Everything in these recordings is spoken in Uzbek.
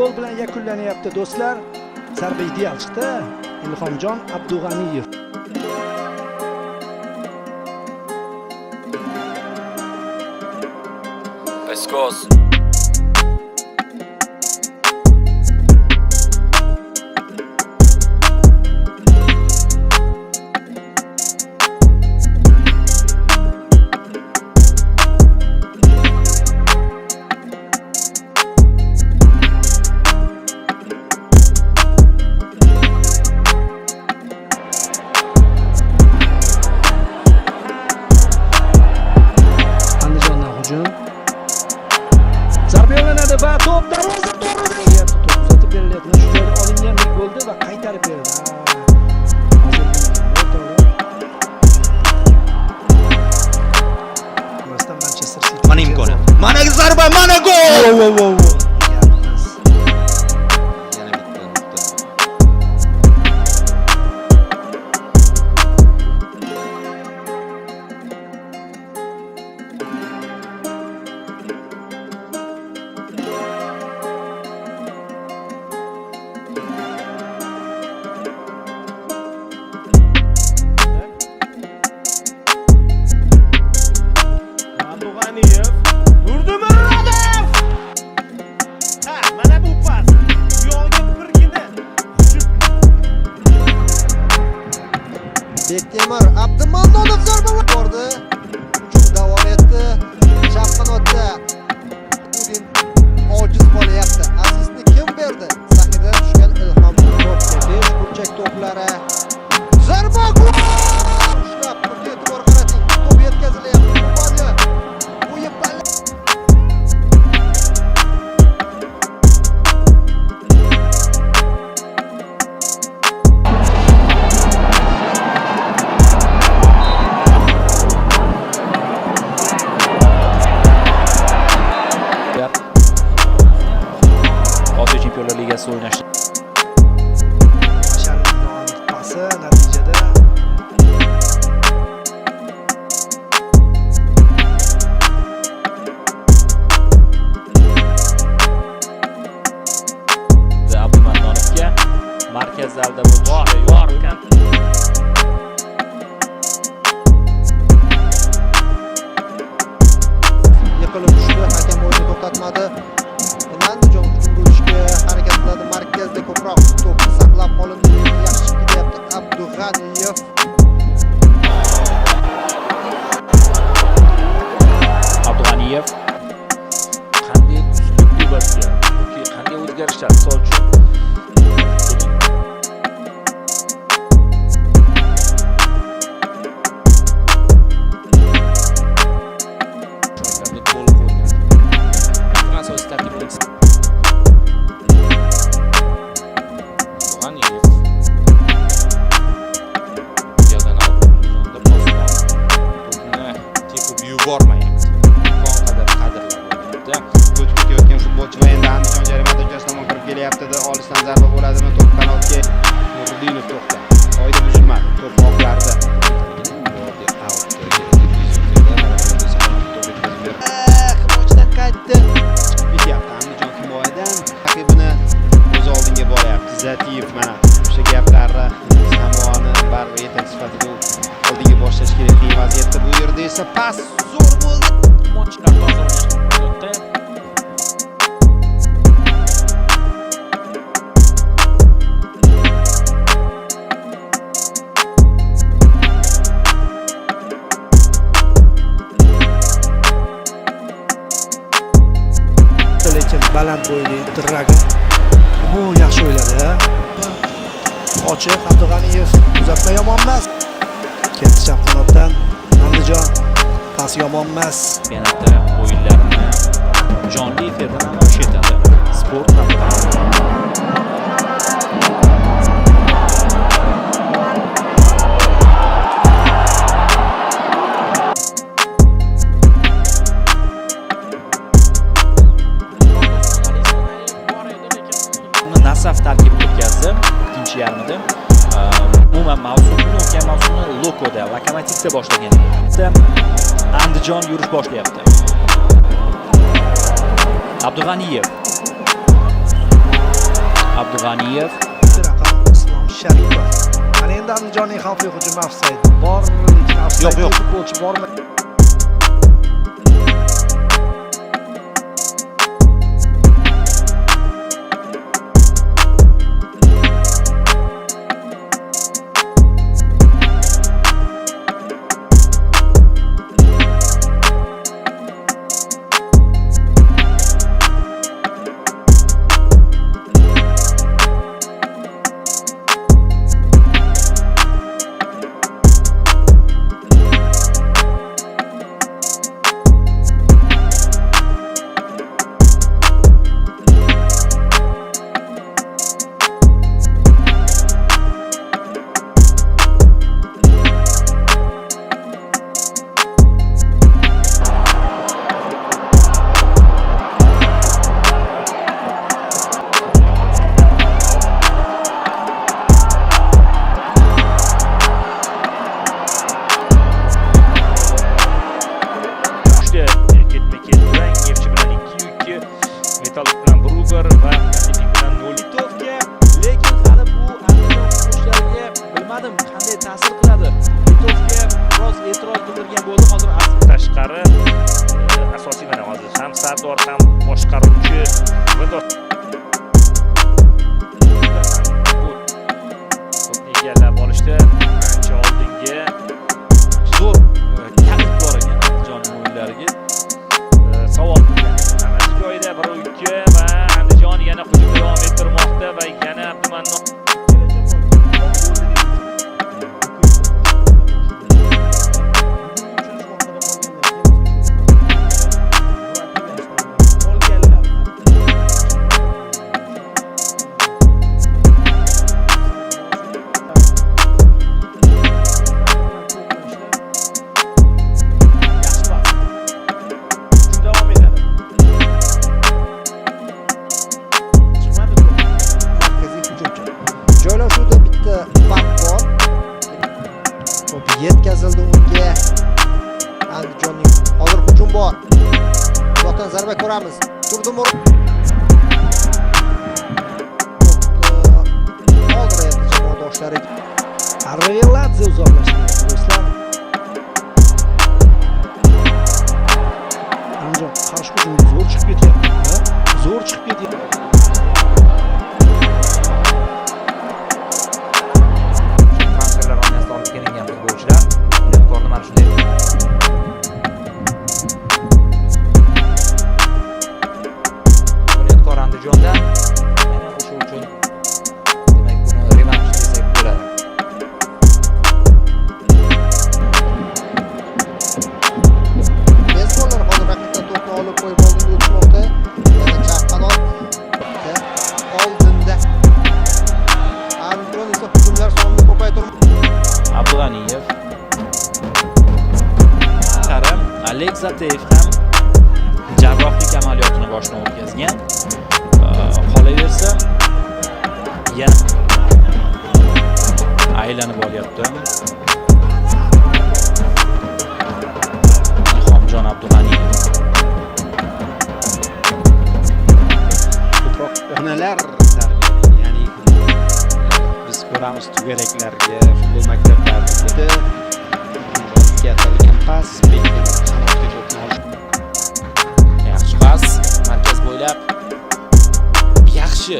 gol bilan yakunlanyapti do'stlar. Zarba ideal chiqdi. Ilhomjon Abdug'aniyev. Peskos. Zarba yo'llanadi va to'p darvoza to'g'ridan to'p uzatib berilyapti. Shu joyda olingan bo'ldi va qaytarib berdi. Manchester City. Mana imkoniyat. Mana zarba, mana gol. Nurdimurodov! Ha, mana bu pas. Bu yo'lga birgina Bektemir Abdumanonov zarba bordi. Hujum davom etdi. Chap qanotda Udin ojiz bo'lyapti. Asistni kim berdi? Zaxiradan tushgan Ilhom to'pga 5 burchak to'plari. Zarba gol! Ushlab turdi, e'tibor qarating. To'p yetkazilyapti. O'yin balla. Osiyo Chempionlar Ligasi o'ynash. Sharqning pasi natijada Abdumannonovga markaz zalda o'tishi yo'q ekan. Yiqilib tushdi, hakam o'yinni to'xtatmadi. Andijon hujum bo'lishga harakat qiladi. Markazda ko'proq to'pni saqlab qolindi. Yaxshi ketyapti Abdug'aniyev. Abdug'aniyev qanday uslubli vaziyat yoki qanday o'zgarishlar, misol uchun yubormayapti. Qon qadrlab o'tib ketayotgan futbolchi va endi Andijon jarima to'g'rasidan kirib kelyapti. Olisdan zarba bo'ladimi? To'p qanotga Nurdinov to'xta. Oyda buzilmadi. To'p oqlarda. Himoyachidan qaytdi. Ketyapti Andijon himoyadan. Raqibini o'z oldinga boryapti. Zatiyev mana o'sha gaplarni Samoani baribir yetakchi sifatida oldinga boshlash kerak qiyin vaziyatda. Bu yerda esa pas zo'r bo'ldi. Mochlar toza o'ynashmoqda. lekin baland bo'yli Dragon. Bu yaxshi o'yladi. Ochiq Abdug'aniyev uzatma yomon emas. Ketdi chap qanotdan Andijon. Pas yomon emas. Penalti o'yinlarini jonli efirda namoyish etadi. Sport Nasaf tarkibida o'tkazdi ikkinchi yarmida. Umuman o'tgan mavsumni Lokoda, Lokomotivda boshlagan. Andijon yurish boshlayapti. Abdug'aniyev Abdug'aniyev. Raqam Islom Sharipov. Ana endi Andijonning xavfli hujum ofsayd bor, lekin ofsayd Yo'q. futbolchi bormi? ketma-ket durang Nefchi bilan 2-2, Metallurg bilan 1-1 va Pasifik bilan 0. Litovga, lekin hali bu Andijon futbolchilariga bilmadim qanday ta'sir qiladi. Litovga biroz e'tiroz bildirgan bo'ldi. Hozir Tashqari asosiy mana hozir ham sardor ham boshqaruvchi va to'pni egallab olishda ancha oldinga zo'r kalit bor ekan Andijon o'yinlariga. savol bergan. Hammasi joyida 1-2 va Andijon yana hujumni davom ettirmoqda va yana Abdumannon Joylashuvda bitta farq bor. To'p yetkazildi unga. Andijonning hozir hujum bor. Uzoqdan zarba ko'ramiz. Turdimur. Oldirayapti jamoadoshlari. Arveladze uzoqlashdi do'stlar. Andijon qarshi hujumga zo'r chiqib ketyapti. Zo'r chiqib ketyapti. Transferlar oynasida olib kelingan futbolchilar bunyodkorni mana shunday bunyodkor Andijonda yana o'sha uchun demak buni revansh desak bo'ladi. Mezbonlar hozir raqibdan to'pni olib qo'yib oldinga o'tishmoqda. Yana chap qanot oldinda. Andijon esa hujumlar sonini ko'paytirmoqda. Abdug'aniyev. Karim Alex Zateyev ham jarrohlik amaliyotini boshdan o'tkazgan. Qolaversa yana aylanib olyapti. Ilhomjon Abdug'aniyev. ko'proq onalar tarbiyali, ya'ni biz ko'ramiz to'garaklarga, futbol maktablarida atalgan pas, qanotga to'pni olish. Yaxshi pas, markaz bo'ylab yaxshi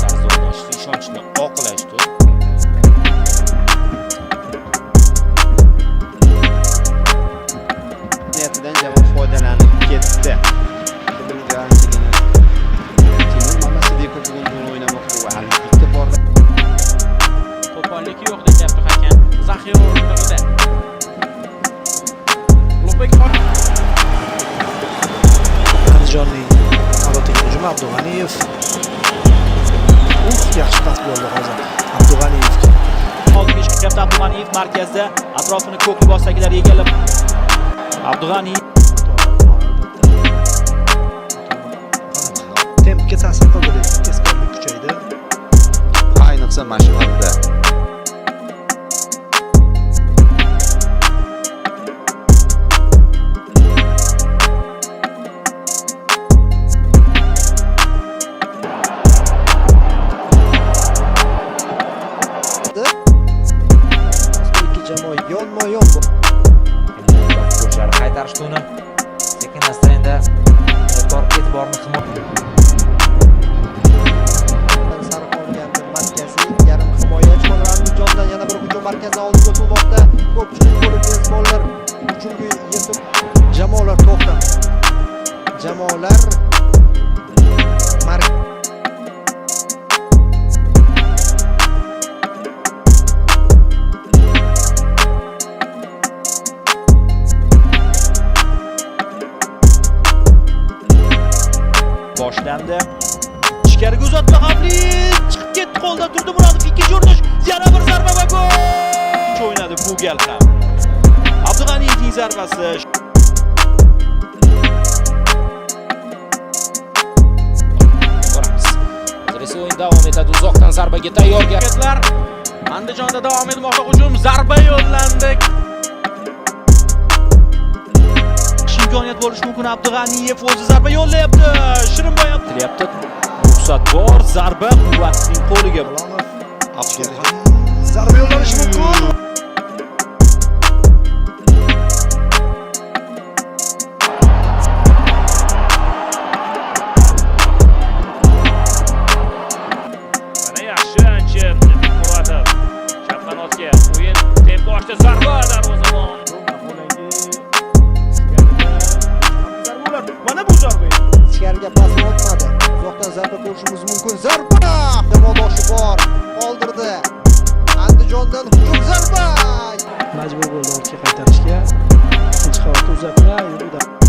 tarzda o'ynashdi, ishonchni oqlashdi. Niyatidan javob foydalanib ketdi. Bugungi anchagina Timur Mamasidekov bugun to'g'ri o'ynamoqda va hali bitta bor. To'pollik yo'q deyapti hakam. Zaxira o'rindig'ida. Ulug'bek Andijonning harotiga hujum Abdug'aniyev. Yaxshi pas bo'ldi hozir Abdug'aniyev. oldiga chiqyapti Abdug'aniyev markazda atrofini ko'k libosdagilar egallab. Abdug'aniyev Tempga ta'sir qildi deb tezkorlik kuchaydi. Ayniqsa mashg'ulotda Golda turdi Murodov, ikkinchi urinish, yana bir zarba va gol! O'ynadi bu gal ham. Abdug'aniyevning zarbasi. Ko'ramiz. Hozir esa o'yin davom etadi. Uzoqdan zarbaga tayyorgar. Harakatlar Andijonda davom etmoqda. Hujum zarba yo'llandi. Imkoniyat bo'lishi mumkin. Abdug'aniyev o'zi zarba yo'llayapti. Shirinboy tilyapti. Ruxsat bor. Zarba Quvvatning qo'liga. Zarba yo'llanishi mumkin. Mana yaxshi ancha Murodov. Chap qanotga o'yin tempo ochdi. Zarba darvozabon. Mana bu zarba. Ichkariga pas o'tmadi. Uzoqdan zarba ko'rishimiz mumkin. Zarba! Jamoadoshi bor. Qoldirdi. Andijondan hujum zarba! Majbur bo'ldi ortga qaytarishga. Ikkinchi qavatda uzatma.